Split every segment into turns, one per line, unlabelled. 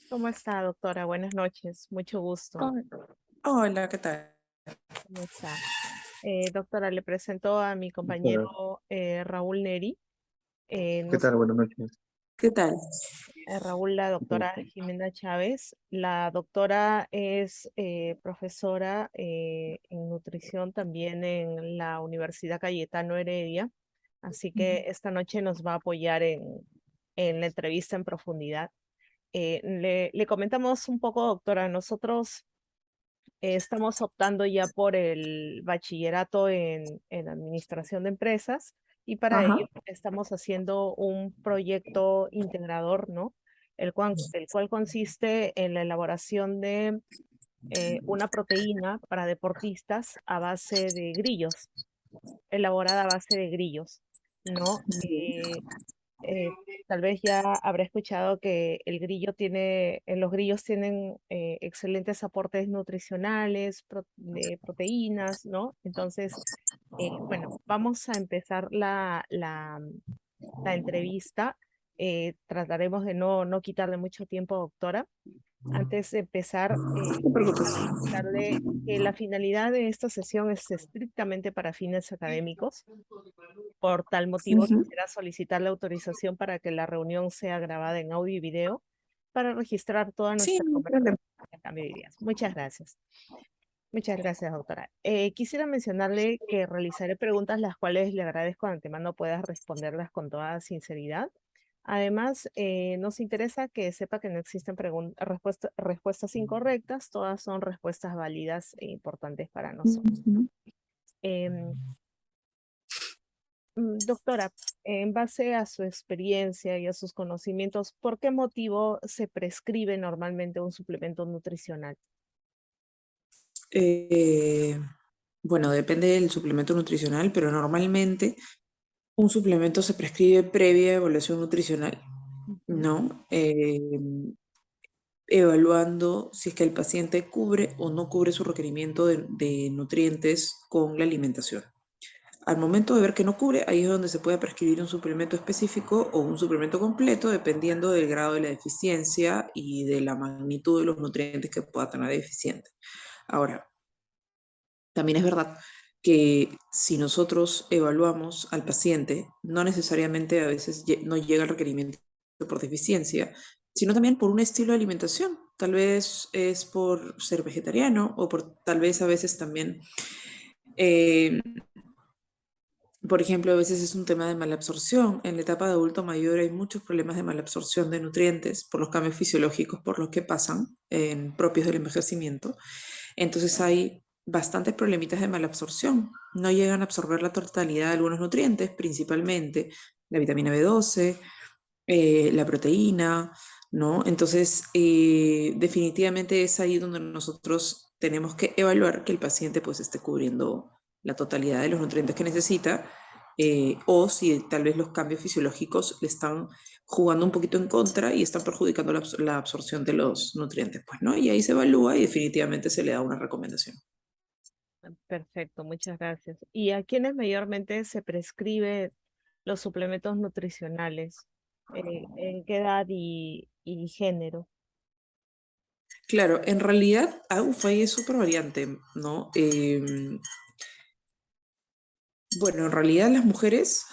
¿Cómo está, doctora? Buenas noches, mucho gusto.
Hol- Hola, ¿qué tal?
¿Cómo está? Doctora, le presento a mi
Doctora,
compañero Raúl Neri. Eh,
¿qué
nos-
tal? Buenas noches.
¿Qué tal?
Raúl, la
¿Qué tal?
doctora Jimena Chávez. La doctora es profesora en nutrición también en la Universidad Cayetano Heredia, así que esta noche nos va a apoyar en la entrevista en profundidad. Le comentamos un poco, doctora, nosotros estamos optando ya por el bachillerato en administración de empresas y para ello
Ajá.
estamos haciendo un proyecto integrador, ¿no? El cual consiste en la elaboración de una proteína para deportistas a base de grillos, elaborada a base de grillos, ¿no? Eh, Tal vez ya habrá escuchado que los grillos tienen excelentes aportes nutricionales, de proteínas, ¿no? Entonces, bueno, vamos a empezar la entrevista. Trataremos de no quitarle mucho tiempo, doctora. Antes de empezar,
No te preocupes.
déjame comentarle que la finalidad de esta sesión es estrictamente para fines académicos. Por tal motivo,
Ujú.
quisiera solicitar la autorización para que la reunión sea grabada en audio y video para registrar toda
Sí,
nuestra
no hay
conversación
problema.
a cambio de ideas. Muchas gracias. Muchas gracias, doctora. Quisiera mencionarle que realizaré preguntas las cuales le agradezco de antemano puedas responderlas con toda sinceridad. Además, nos interesa que sepa que no existen respuestas incorrectas, todas son respuestas válidas e importantes para nosotros.
Ujú.
Em, Doctora, en base a su experiencia y a sus conocimientos, ¿por qué motivo se prescribe normalmente un suplemento nutricional?
Eh, bueno, depende del suplemento nutricional, pero normalmente un suplemento se prescribe previa evaluación nutricional,
Ujú.
¿no? Evaluando si es que el paciente cubre o no cubre su requerimiento de nutrientes con la alimentación. Al momento de ver que no cubre, ahí es donde se puede prescribir un suplemento específico o un suplemento completo, dependiendo del grado de la deficiencia y de la magnitud de los nutrientes que pueda tener deficiente. Ahora, también es verdad que si nosotros evaluamos al paciente, no necesariamente a veces no llega el requerimiento por deficiencia, sino también por un estilo de alimentación. Tal vez es por ser vegetariano o por tal vez a veces también eh, por ejemplo, a veces es un tema de malabsorción. En la etapa de adulto mayor hay muchos problemas de malabsorción de nutrientes por los cambios fisiológicos por los que pasan, propios del envejecimiento. Entonces hay bastantes problemitas de malabsorción. No llegan a absorber la totalidad de algunos nutrientes, principalmente la vitamina B12, la proteína, ¿no? Entonces, definitivamente es ahí donde nosotros tenemos que evaluar que el paciente pues esté cubriendo la totalidad de los nutrientes que necesita, o si tal vez los cambios fisiológicos le están jugando un poquito en contra y están perjudicando la absorción de los nutrientes, pues, ¿no? Y ahí se evalúa y definitivamente se le da una recomendación.
Perfecto, muchas gracias. ¿Y a quiénes mayormente se prescribe los suplementos nutricionales? ¿En qué edad y género?
Claro, en realidad, ahí es súper variante, ¿no? Bueno, en realidad las mujeres,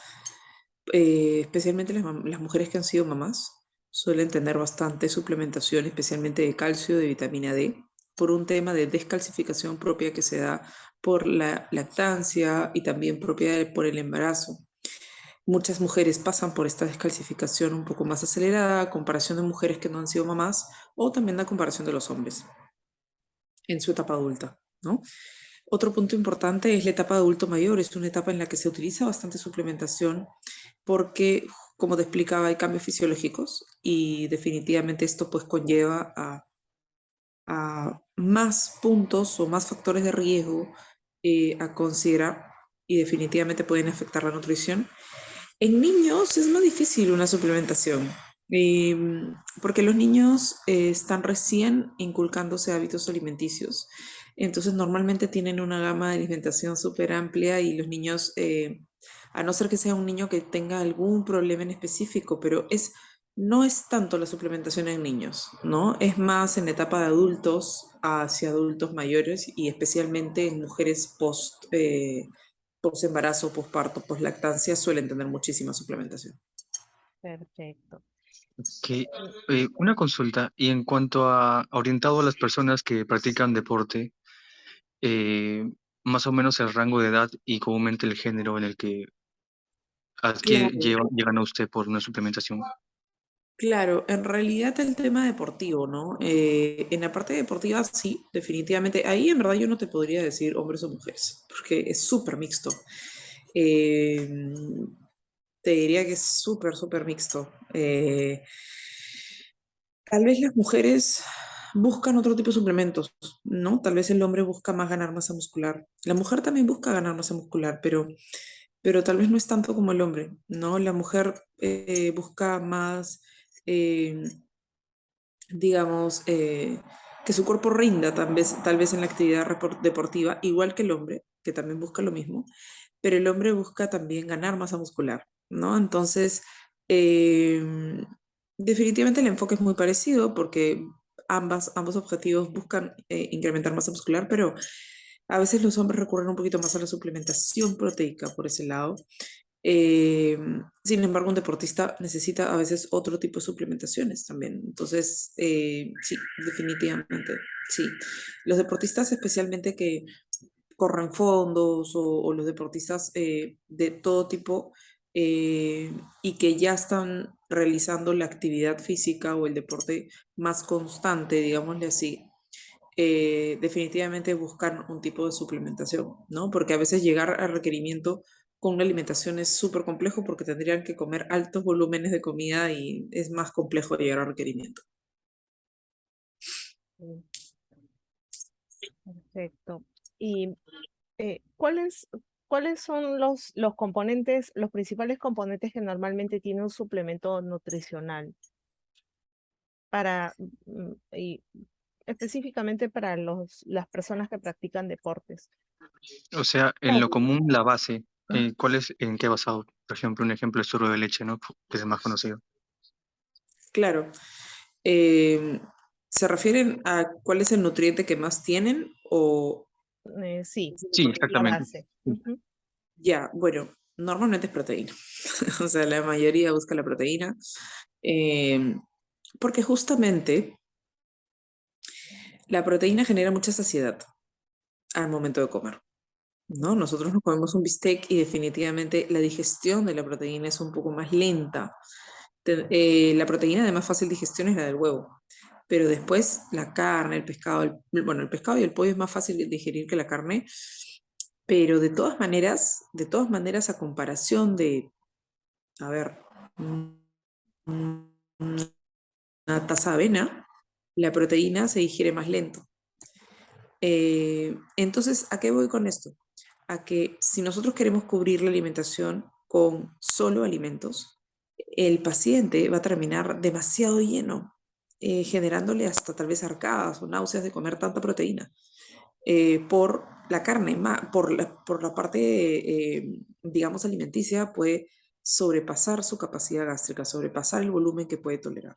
especialmente las mujeres que han sido mamás, suelen tener bastante suplementación, especialmente de calcio, de vitamina D, por un tema de descalcificación propia que se da por la lactancia y también por el embarazo. Muchas mujeres pasan por esta descalcificación un poco más acelerada a comparación de mujeres que no han sido mamás o también a comparación de los hombres en su etapa adulta, ¿no? Otro punto importante es la etapa de adulto mayor. Es una etapa en la que se utiliza bastante suplementación porque, como te explicaba, hay cambios fisiológicos y definitivamente esto pues conlleva a más puntos o más factores de riesgo a considerar y definitivamente pueden afectar la nutrición. En niños es más difícil una suplementación, eh, porque los niños están recién inculcándose hábitos alimenticios. Entonces normalmente tienen una gama de alimentación súper amplia y los niños, a no ser que sea un niño que tenga algún problema en específico, pero es no es tanto la suplementación en niños, ¿no? Es más en la etapa de adultos hacia adultos mayores y especialmente en mujeres post embarazo, posparto, poslactancia suelen tener muchísima suplementación.
Perfecto.
Que,
Mm,
una consulta, y en cuanto a orientado a las personas que practican deporte, eh, más o menos el rango de edad y comúnmente el género en el que
Claro,
llegan a usted por una suplementación.
claro, en realidad el tema deportivo, ¿no? En la parte deportiva sí, definitivamente. Ahí en verdad yo no te podría decir hombres o mujeres, porque es súper mixto. Eh, Te diría que es súper, súper mixto. Tal vez las mujeres buscan otro tipo de suplementos, ¿no? Tal vez el hombre busca más ganar masa muscular. La mujer también busca ganar masa muscular, pero tal vez no es tanto como el hombre, ¿no? La mujer busca más, eh, digamos, que su cuerpo rinda tal vez en la actividad deportiva, igual que el hombre, que también busca lo mismo, pero el hombre busca también ganar masa muscular, ¿no? Entonces, eh, definitivamente el enfoque es muy parecido porque ambos objetivos buscan incrementar masa muscular, pero a veces los hombres recurren un poquito más a la suplementación proteica por ese lado. Eh, Sin embargo, un deportista necesita a veces otro tipo de suplementaciones también. Entonces, sí, definitivamente, sí. Los deportistas especialmente que corren fondos o los deportistas de todo tipo y que ya están realizando la actividad física o el deporte más constante, digámosle así, definitivamente buscan un tipo de suplementación, ¿no? Porque a veces llegar al requerimiento con una alimentación es súper complejo porque tendrían que comer altos volúmenes de comida y es más complejo llegar al requerimiento.
sí, perfecto. Y ¿cuáles son los componentes, los principales componentes que normalmente tiene un suplemento nutricional para, y específicamente para las personas que practican deportes?
O sea, en lo común, la base, ¿cuál es, en qué basado? Por ejemplo, un ejemplo es suero de leche, ¿no? Que es el más conocido.
Claro. Eh, ¿Se refieren a cuál es el nutriente que más tienen o
Sí,
Sí,
la
exactamente.
base.
Sí.
Ujú.
ya? Bueno, normalmente es proteína. O sea, la mayoría busca la proteína eh, porque justamente la proteína genera mucha saciedad al momento de comer. ¿No? Nosotros nos comemos un bistec y definitivamente la digestión de la proteína es un poco más lenta. La proteína de más fácil digestión es la del huevo, pero después la carne, el pescado, bueno, el pescado y el pollo es más fácil de digerir que la carne, pero de todas maneras a comparación de, a ver, una taza de avena, la proteína se digiere más lento. Entonces, ¿a qué voy con esto? A que si nosotros queremos cubrir la alimentación con solo alimentos, el paciente va a terminar demasiado lleno, generándole hasta tal vez arcadas o náuseas de comer tanta proteína por la carne, por la parte, digamos, alimenticia, puede sobrepasar su capacidad gástrica, sobrepasar el volumen que puede tolerar.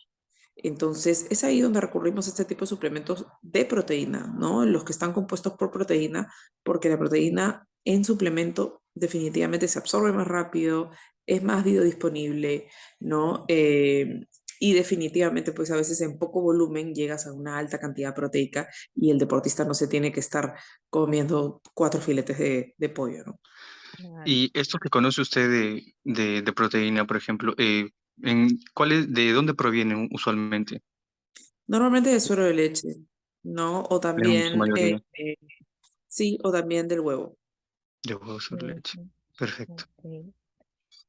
Entonces, es ahí donde recurrimos a este tipo de suplementos de proteína, ¿no? Los que están compuestos por proteína, porque la proteína en suplemento definitivamente se absorbe más rápido, es más biodisponible, ¿no? Y definitivamente, pues a veces en poco volumen llegas a una alta cantidad proteica y el deportista no se tiene que estar comiendo 4 filetes de pollo, ¿no?
Claro.
Y esto que conoce usted de proteína, por ejemplo, ¿de dónde provienen usualmente?
Normalmente de suero de leche, ¿no? O
En su
también,
mayoría,
sí, o también del huevo.
de huevos de leche.
Ujú.
Perfecto.
Ok.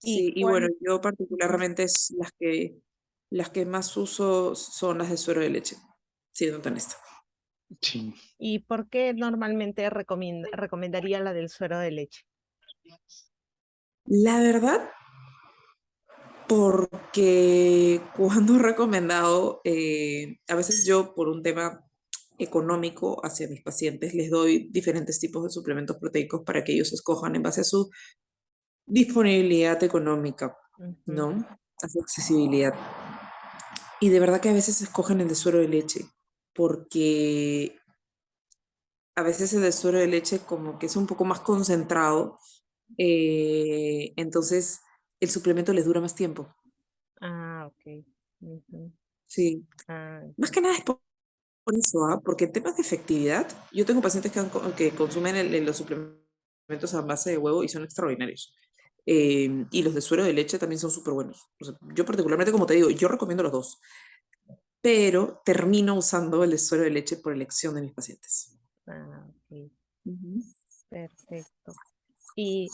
¿Y
Sí, y bueno,
cuál?
yo
Ujú.
particularmente es las que más uso son las de suero de leche, siendo honesta.
Sí.
¿Y por qué normalmente recomendaría la del suero de leche?
La verdad, porque cuando he recomendado, a veces yo por un tema económico hacia mis pacientes les doy diferentes tipos de suplementos proteicos para que ellos escojan en base a su disponibilidad económica,
Ujú.
¿no? A su accesibilidad. Y de verdad que a veces escogen el de suero de leche, porque a veces el de suero de leche como que es un poco más concentrado, entonces el suplemento les dura más tiempo.
Ah, ok. Ujú.
Sí,
Ah,
más que nada es por eso, ¿ah? Porque en temas de efectividad, yo tengo pacientes que consumen los suplementos a base de huevo y son extraordinarios. Y los de suero de leche también son súper buenos. O sea, yo particularmente, como te digo, yo recomiendo los dos, pero termino usando el de suero de leche por elección de mis pacientes.
ok.
Ujú.
Perfecto. ¿Y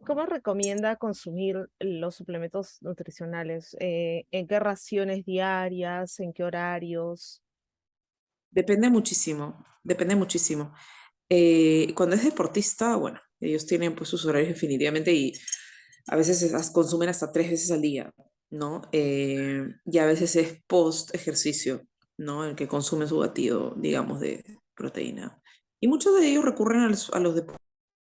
cómo recomienda consumir los suplementos nutricionales? ¿En qué raciones diarias? ¿En qué horarios?
Depende muchísimo, depende muchísimo. Cuando es deportista, bueno, ellos tienen pues sus horarios definitivamente y a veces consumen hasta 3 veces al día, ¿no? Y a veces es post ejercicio, ¿no? El que consume su batido, digamos, de proteína. Y muchos de ellos recurren a los de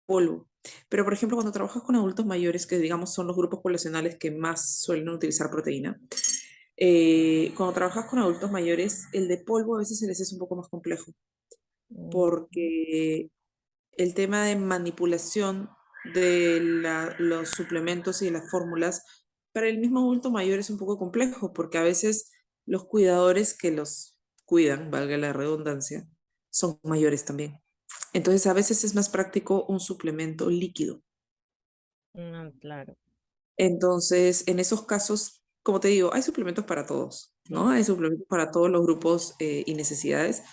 polvo. Pero, por ejemplo, cuando trabajas con adultos mayores, que digamos son los grupos poblacionales que más suelen utilizar proteína, cuando trabajas con adultos mayores, el de polvo a veces se les es un poco más complejo,
Mm,
porque el tema de manipulación de los suplementos y de las fórmulas para el mismo adulto mayor es un poco complejo, porque a veces los cuidadores que los cuidan, valga la redundancia, son mayores también. Entonces, a veces es más práctico un suplemento líquido.
claro.
Entonces, en esos casos, como te digo, hay suplementos para todos, ¿no?
Mm,
Hay suplementos para todos los grupos y necesidades,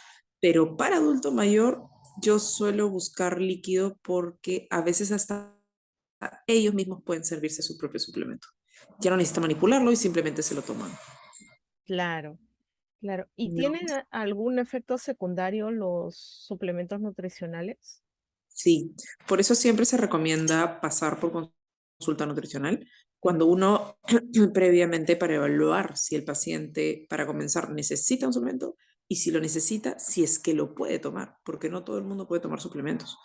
pero para adulto mayor yo suelo buscar líquido porque a veces hasta ellos mismos pueden servirse su propio suplemento. Ya no necesitan manipularlo y simplemente se lo toman.
claro, claro. ¿Y
¿No?
tienen algún efecto secundario los suplementos nutricionales?
Sí, por eso siempre se recomienda pasar por consulta nutricional
Mm,
cuando uno previamente para evaluar si el paciente, para comenzar, necesita un suplemento y si lo necesita, si es que lo puede tomar, porque no todo el mundo puede tomar suplementos.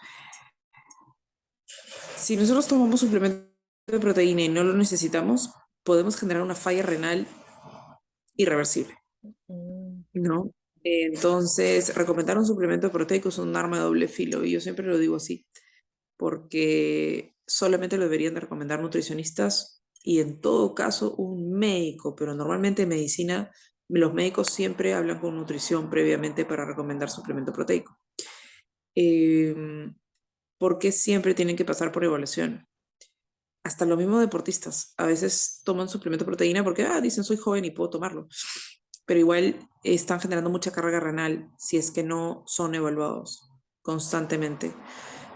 Si nosotros tomamos suplemento de proteína y no lo necesitamos, podemos generar una falla renal irreversible,
mm,
¿no? Entonces, recomendar un suplemento proteico es un arma de doble filo y yo siempre lo digo así, porque solamente lo deberían de recomendar nutricionistas y en todo caso un médico, pero normalmente en medicina los médicos siempre hablan con nutrición previamente para recomendar suplemento proteico. Eh, porque siempre tienen que pasar por evaluación. Hasta los mismos deportistas a veces toman suplemento de proteína porque dicen soy joven y puedo tomarlo, pero igual están generando mucha carga renal si es que no son evaluados constantemente.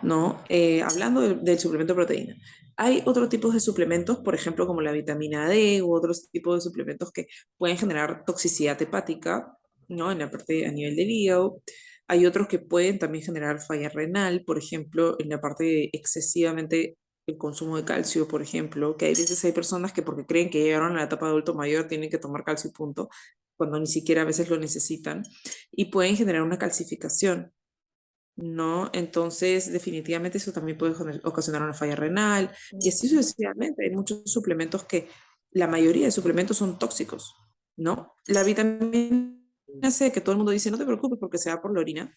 ¿No? Hablando del suplemento de proteína. Hay otros tipos de suplementos, por ejemplo, como la vitamina D u otros tipos de suplementos que pueden generar toxicidad hepática, ¿no? En la parte a nivel del hígado. Hay otros que pueden también generar falla renal, por ejemplo, en la parte de excesivamente el consumo de calcio, por ejemplo, que hay veces hay personas que porque creen que llegaron a la etapa de adulto mayor tienen que tomar calcio y punto, cuando ni siquiera a veces lo necesitan, y pueden generar una calcificación. ¿No? Entonces, definitivamente eso también puede ocasionar una falla renal y así
mm,
sucesivamente. Hay muchos suplementos que, la mayoría de suplementos son tóxicos, ¿no? La vitamina C, que todo el mundo dice, no te preocupes porque se va por la orina.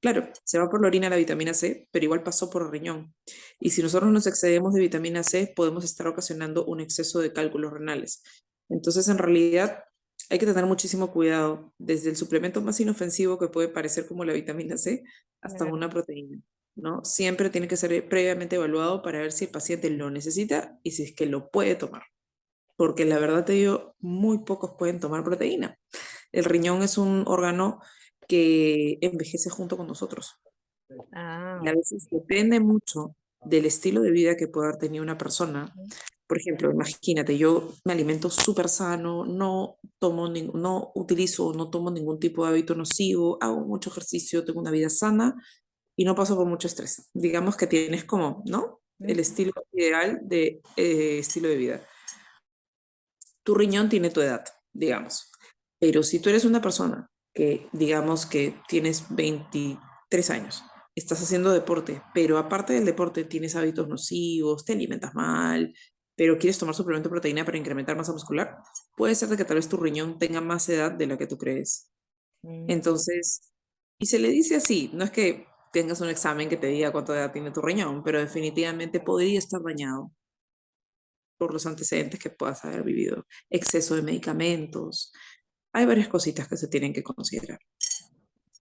Claro, se va por la orina la vitamina C, pero igual pasó por el riñón. Y si nosotros nos excedemos de vitamina C, podemos estar ocasionando un exceso de cálculos renales. Entonces, en realidad, hay que tener muchísimo cuidado, desde el suplemento más inofensivo que puede parecer como la vitamina C hasta
claro.
una proteína, ¿no? Siempre tiene que ser previamente evaluado para ver si el paciente lo necesita y si es que lo puede tomar. Porque la verdad te digo, muy pocos pueden tomar proteína. El riñón es un órgano que envejece junto con nosotros.
Ah,
Y a veces depende mucho del estilo de vida que pueda haber tenido una persona.
ok.
Por ejemplo, imagínate, yo me alimento súper sano, no tomo, no utilizo, no tomo ningún tipo de hábito nocivo, hago mucho ejercicio, tengo una vida sana y no paso por mucho estrés. Digamos que tienes como, ¿no? El
Ujú,
estilo ideal de estilo de vida. Tu riñón tiene tu edad, digamos. Pero si tú eres una persona que, digamos que tienes 23 años, estás haciendo deporte, pero aparte del deporte tienes hábitos nocivos, te alimentas mal, pero quieres tomar suplemento de proteína para incrementar masa muscular, puede ser de que tal vez tu riñón tenga más edad de la que tú crees. Entonces, y se le dice así, no es que tengas un examen que te diga cuánta edad tiene tu riñón, pero definitivamente podría estar dañado por los antecedentes que puedas haber vivido, exceso de medicamentos. Hay varias cositas que se tienen que considerar.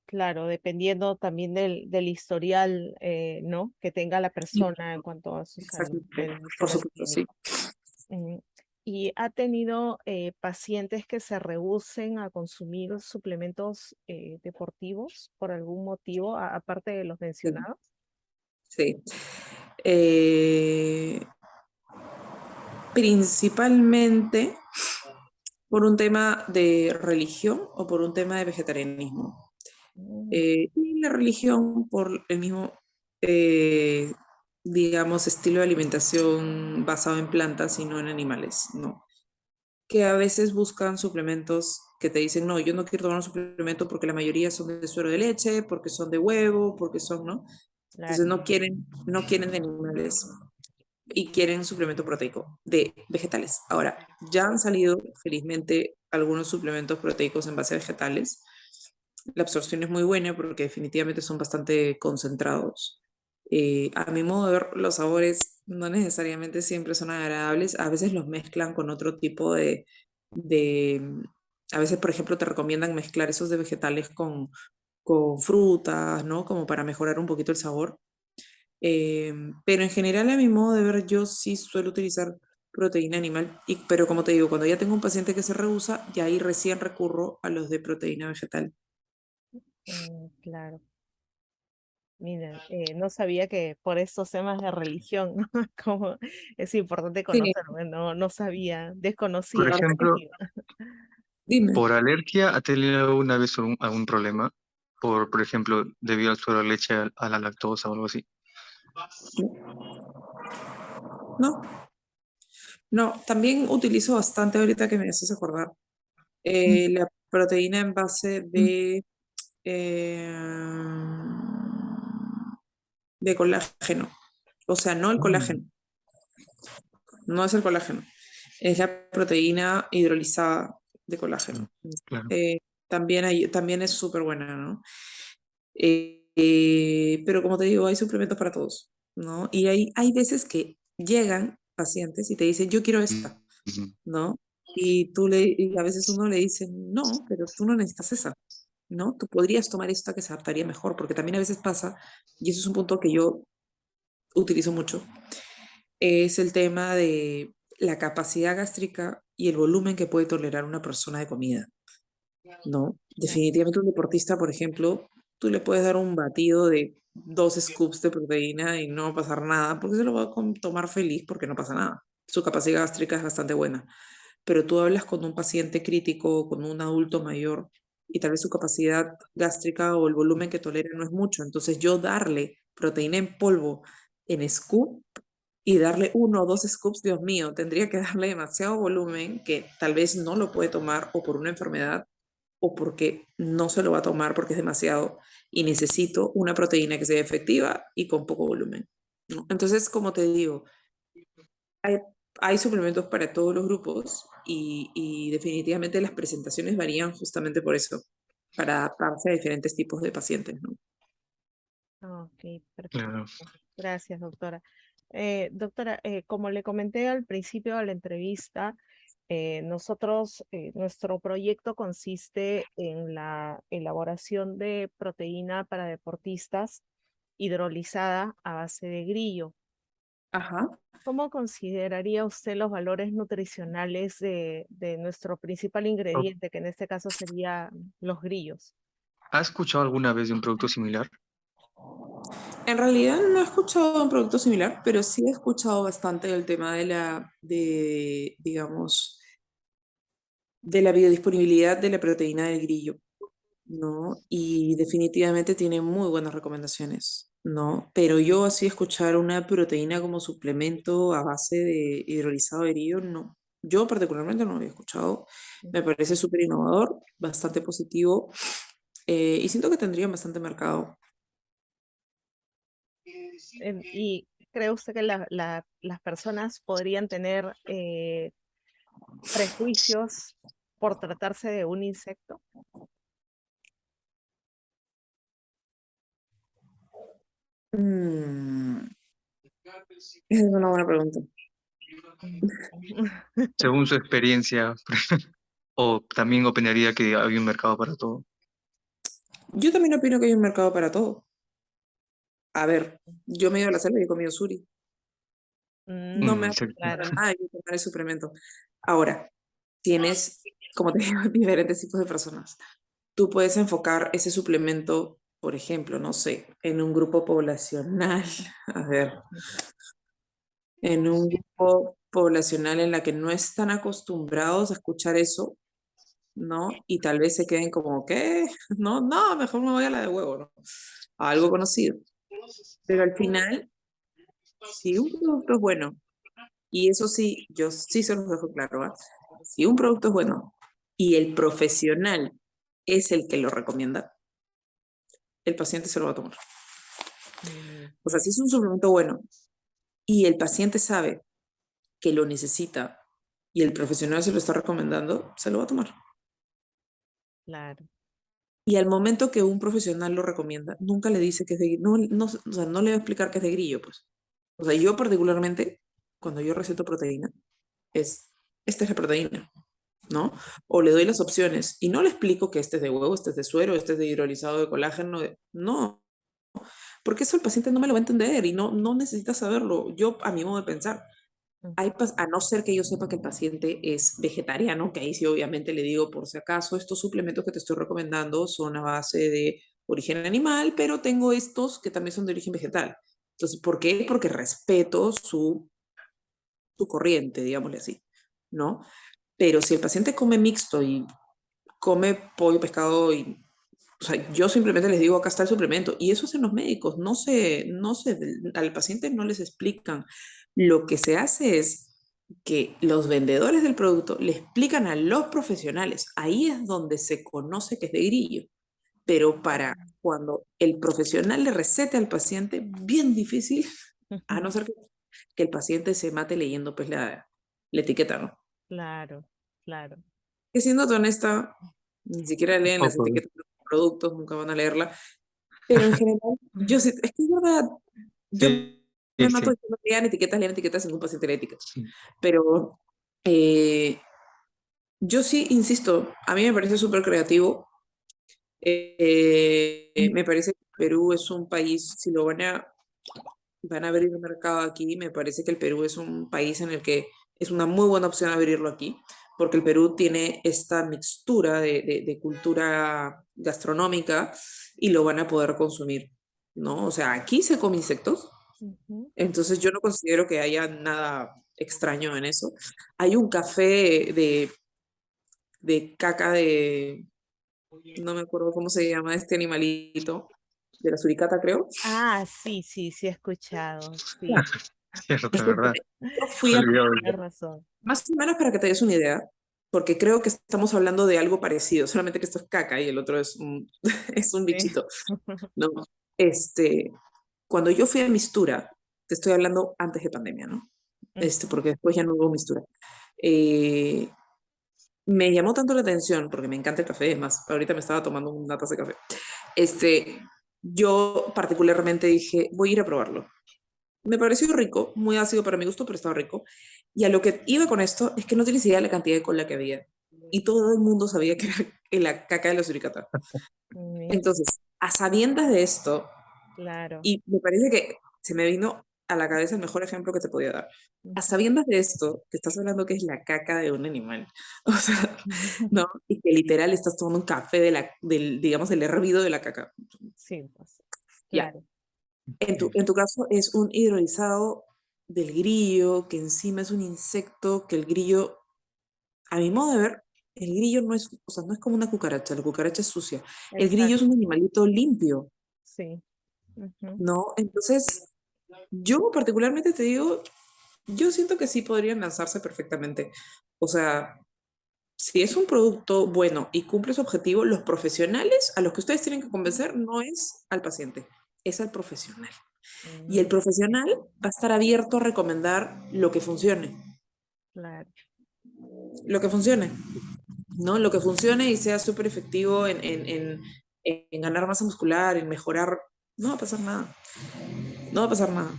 Claro, dependiendo también del historial, ¿no? Que tenga la
Sí,
persona en cuanto a su salud
exactamente,
del
por
historial
supuesto, sí.
clínico. ¿Y ha tenido pacientes que se rehúsen a consumir suplementos deportivos por algún motivo, aparte de los
Sí.
mencionados?
Sí. Eh, Principalmente por un tema de religión o por un tema de vegetarianismo.
Mm,
Y la religión por el mismo, eh, digamos, estilo de alimentación basado en plantas y no en animales, ¿no? Que a veces buscan suplementos que te dicen, no, yo no quiero tomar un suplemento porque la mayoría son de suero de leche, porque son de huevo, porque son, ¿no? Entonces
claro.
no quieren de animales y quieren suplemento proteico de vegetales. Ahora, ya han salido felizmente algunos suplementos proteicos en base a vegetales. La absorción es muy buena porque definitivamente son bastante concentrados. A mi modo de ver, los sabores no necesariamente siempre son agradables. A veces los mezclan con otro tipo de a veces, por ejemplo, te recomiendan mezclar esos de vegetales con frutas, ¿no? Como para mejorar un poquito el sabor. Pero en general, a mi modo de ver, yo sí suelo utilizar proteína animal, pero como te digo, cuando ya tengo un paciente que se rehúsa, ya ahí recién recurro a los de proteína vegetal.
Claro. Mira, no sabía que por estos temas de religión, ¿no? Como es importante
Sí,
conocerlo, no sabía,
Por
desconocía en
ejemplo,
definitiva.
dime.
por alergia, ¿ha tenido alguna vez algún problema? Por ejemplo, debido al suero de leche, a la lactosa o algo así.
No, no, también utilizo bastante ahorita que me haces acordar la proteína en base eh, de colágeno. O sea, no el
Mm,
colágeno, no es el colágeno, es la proteína hidrolizada de
mm,
colágeno.
claro.
Eh, también es súper buena, ¿no? Pero como te digo, hay suplementos para todos, ¿no? Y hay veces que llegan pacientes y te dicen, yo quiero esta,
Ujú.
¿no? Y a veces uno le dice, no, pero tú no necesitas esa, ¿no? Tú podrías tomar esta que se adaptaría mejor, porque también a veces pasa, y eso es un punto que yo utilizo mucho, es el tema de la capacidad gástrica y el volumen que puede tolerar una persona de comida, ¿no? Definitivamente un deportista, por ejemplo, tú le puedes dar un batido de 2 scoops de proteína y no va a pasar nada, porque se lo va a tomar feliz porque no pasa nada. Su capacidad gástrica es bastante buena. Pero tú hablas con un paciente crítico, con un adulto mayor, y tal vez su capacidad gástrica o el volumen que tolera no es mucho. Entonces yo darle proteína en polvo en scoop y darle 1 o 2 scoops, Dios mío, tendría que darle demasiado volumen que tal vez no lo puede tomar o por una enfermedad o porque no se lo va a tomar porque es demasiado y necesito una proteína que sea efectiva y con poco volumen, ¿no? Entonces, como te digo, hay, hay suplementos para todos los grupos y definitivamente las presentaciones varían justamente por eso, para adaptarse a diferentes tipos de pacientes, ¿no?
Ok, perfecto.
Claro.
Gracias, doctora. Doctora, como le comenté al principio de la entrevista, nuestro proyecto consiste en la elaboración de proteína para deportistas hidrolizada a base de grillo.
Ajá.
¿Cómo consideraría usted los valores nutricionales de nuestro principal
O-
ingrediente, que en este caso sería los grillos?
¿Has escuchado alguna vez de un producto similar?
En realidad no he escuchado un producto similar, pero sí he escuchado bastante del tema digamos, de la biodisponibilidad de la proteína del grillo, ¿no? Y definitivamente tiene muy buenas recomendaciones, ¿no? Pero yo así escuchar una proteína como suplemento a base de hidrolizado de grillo, no. Yo particularmente no lo había escuchado. Me parece súper innovador, bastante positivo y siento que tendría bastante mercado.
Y cree usted que las personas podrían tener prejuicios por tratarse de un insecto?
Mm, esa es una buena pregunta.
Mm.
Según su experiencia, o también opinaría que hay un mercado para todo.
Yo también opino que hay un mercado para todo. A ver, yo me he ido a la selva y he comido suri. No me hace
Exacto.
para
Claro.
nada yo tomar el suplemento. Ahora, tienes, como te digo, diferentes tipos de personas. Tú puedes enfocar ese suplemento, por ejemplo, no sé, en un grupo poblacional, a ver, en un grupo poblacional en la que no están acostumbrados a escuchar eso, ¿no? Y tal vez se queden como, ¿qué? No, no, mejor me voy a la de huevo, ¿no? A algo conocido. Pero al final, si un producto es bueno, y eso sí, yo sí se los dejo claro, ¿ah? Si un producto es bueno y el profesional es el que lo recomienda, el paciente se lo va a tomar. O sea,
Ujú.
si es un suplemento bueno y el paciente sabe que lo necesita y el profesional se lo está recomendando, se lo va a tomar.
Claro.
Y al momento que un profesional lo recomienda, nunca le dice que es de no, no, o sea, no le va a explicar que es de grillo, pues. O sea, yo particularmente, cuando yo receto proteína, esta es la proteína, ¿no? O le doy las opciones y no le explico que este es de huevo, este es de suero, este es de hidrolizado de colágeno, no, porque eso el paciente no me lo va a entender y no, no necesita saberlo. Yo, a mi modo de pensar, hay, a no ser que yo sepa que el paciente es vegetariano, que ahí sí obviamente le digo, por si acaso, estos suplementos que te estoy recomendando son a base de origen animal, pero tengo estos que también son de origen vegetal. Entonces, ¿por qué? Porque respeto su corriente, digámosle así, ¿no? Pero si el paciente come mixto y come pollo, pescado y... O sea, yo simplemente les digo, acá está el suplemento. Y eso hacen los médicos. Al paciente no les explican. Lo que se hace es que los vendedores del producto le explican a los profesionales. Ahí es donde se conoce que es de grillo. Pero para cuando el profesional le recete al paciente, bien difícil, a no ser que el paciente se mate leyendo pues la etiqueta, ¿no?
Claro, claro.
Que siendo honesta, ni siquiera leen las
Ojo,
etiquetas de los productos, nunca van a leerla. Pero en general, yo sí, es que es verdad, yo
sí,
me mato
sí,
diciendo que lean etiquetas, ningún paciente lee etiquetas.
sí.
Pero yo sí insisto, a mí me parece súper creativo. Me parece que Perú es un país, si lo van a abrir un mercado aquí, me parece que el Perú es un país en el que es una muy buena opción abrirlo aquí, porque el Perú tiene esta mixtura de cultura gastronómica y lo van a poder consumir, ¿no? O sea, aquí se come insectos,
Ujú.
entonces yo no considero que haya nada extraño en eso. Hay un café de caca de, no me acuerdo cómo se llama este animalito, de la suricata, creo.
Ah, sí, sí, sí he escuchado, sí,
Cierto,
Escúchame,
¿verdad?
yo
Me
fui
he
a
olvidado
tienes razón.
más o menos para que te des una idea, porque creo que estamos hablando de algo parecido, solamente que esto es caca y el otro es un, es un
Sí.
bichito, ¿no? Este, cuando yo fui a Mistura, te estoy hablando antes de pandemia, ¿no?
Ujú.
Porque después ya no hubo Mistura. Eh, Me llamó tanto la atención, porque me encanta el café, es más, ahorita me estaba tomando una taza de café. Este, yo particularmente dije, voy a ir a probarlo. Me pareció rico, muy ácido para mi gusto, pero estaba rico. Y a lo que iba con esto es que no tienes idea de la cantidad de cola que había. Y todo el mundo sabía que era la caca de la suricata.
Mira,
Entonces, a sabiendas de esto,
claro.
y me parece que se me vino a la cabeza el mejor ejemplo que te podía dar. A
Ujú.
sabiendas de esto, que estás hablando que es la caca de un animal, o sea, ¿no? Y que literal estás tomando un café digamos, del hervido de la caca.
Sí, pues,
Ya.
claro.
En tu caso es un hidrolizado del grillo, que encima es un insecto, que el grillo, a mi modo de ver, el grillo no es, o sea, no es como una cucaracha, la cucaracha es sucia. El grillo es un
Exacto,
animalito limpio,
sí. Ujú.
¿no? Entonces, yo particularmente te digo, yo siento que sí podrían lanzarse perfectamente. O sea, si es un producto bueno y cumple su objetivo, los profesionales a los que ustedes tienen que convencer no es al paciente, es al profesional. Y el
Mm,
profesional va a estar abierto a recomendar lo que funcione,
claro,
lo que funcione, ¿no? Lo que funcione y sea súper efectivo en ganar masa muscular, en mejorar. No va a pasar nada, no va a pasar nada.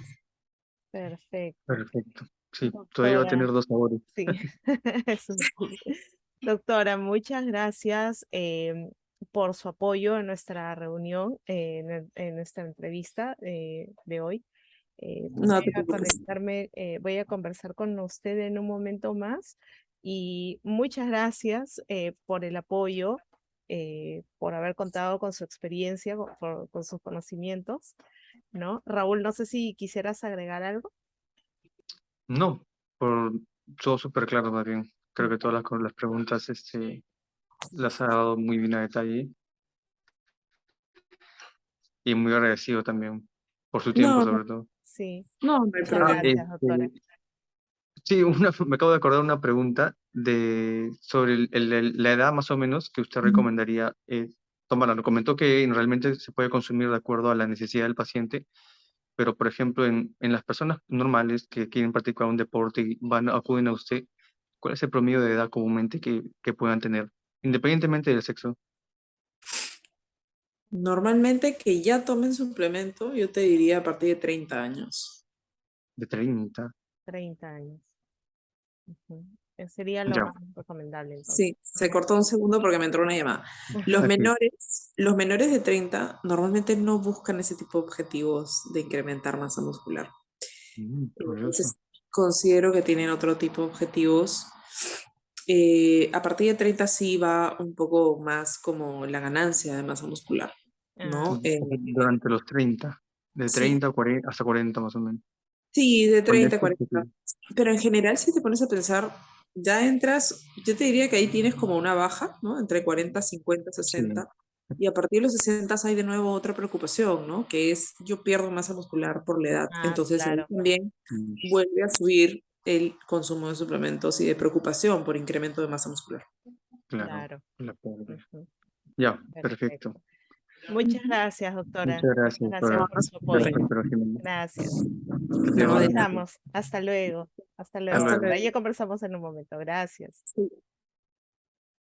perfecto.
Perfecto. Sí, todavía va a tener
Doctora,
dos sabores.
sí, eso sí. Doctora, muchas gracias por su apoyo en nuestra reunión, en nuestra entrevista de hoy.
No
Voy
te
a
preocupes.
conectarme, voy a conversar con usted en un momento más y muchas gracias por el apoyo, por haber contado con su experiencia, con sus conocimientos, ¿no? Raúl, no sé si quisieras agregar algo.
No, por todo súper claro, más bien. Creo que todas las preguntas las ha dado muy bien a detalle y muy agradecido también por su tiempo,
No,
sobre todo.
Sí,
no hay
muchas
problema.
gracias, doctora.
Sí, me acabo de acordar una pregunta sobre la edad más o menos que usted
Ujú.
recomendaría tomar. Lo comentó que realmente se puede consumir de acuerdo a la necesidad del paciente, pero por ejemplo, en las personas normales que quieren practicar un deporte y acuden a usted, ¿cuál es el promedio de edad comúnmente que puedan tener, independientemente del sexo?
Normalmente que ya tomen suplemento, yo te diría a partir de 30 años.
De 30.
30 años. Ujú. Sería lo
Ya.
más recomendable entonces.
Sí, se cortó un segundo porque me entró una llamada.
Aquí.
Los menores de 30 normalmente no buscan ese tipo de objetivos de incrementar masa muscular.
Curioso.
Entonces, considero que tienen otro tipo de objetivos. A partir de 30 sí va un poco más como la ganancia de masa muscular,
Ah,
¿no?
Durante los 30, de
Sí,
30 a 40, hasta 40 más o menos.
sí, de
¿Cuál
30
es
a
su
40.
objetivo?
Pero en general, si te pones a pensar, ya entras, yo te diría que ahí tienes como una baja, ¿no? Entre 40, 50,
Sí,
60. Y a partir de los 60 hay de nuevo otra preocupación, ¿no? Que es yo pierdo masa muscular por la edad.
ah,
Entonces ahí
claro,
también
mm,
vuelve a subir el consumo de suplementos y de preocupación por incremento de masa muscular.
claro,
claro.
la pobre.
Ujú,
Ya, perfecto.
perfecto. Muchas gracias, doctora.
Muchas
Muchas
gracias
gracias
por,
por su
por
apoyo.
la doctora Jimena.
Gracias.
Que tenga
No,
buenas
de nada.
noches.
Conversamos. Hasta luego. Hasta
Hasta
luego,
Hasta
luego.
doctora.
luego.
Ya conversamos en un momento. Gracias.
Sí.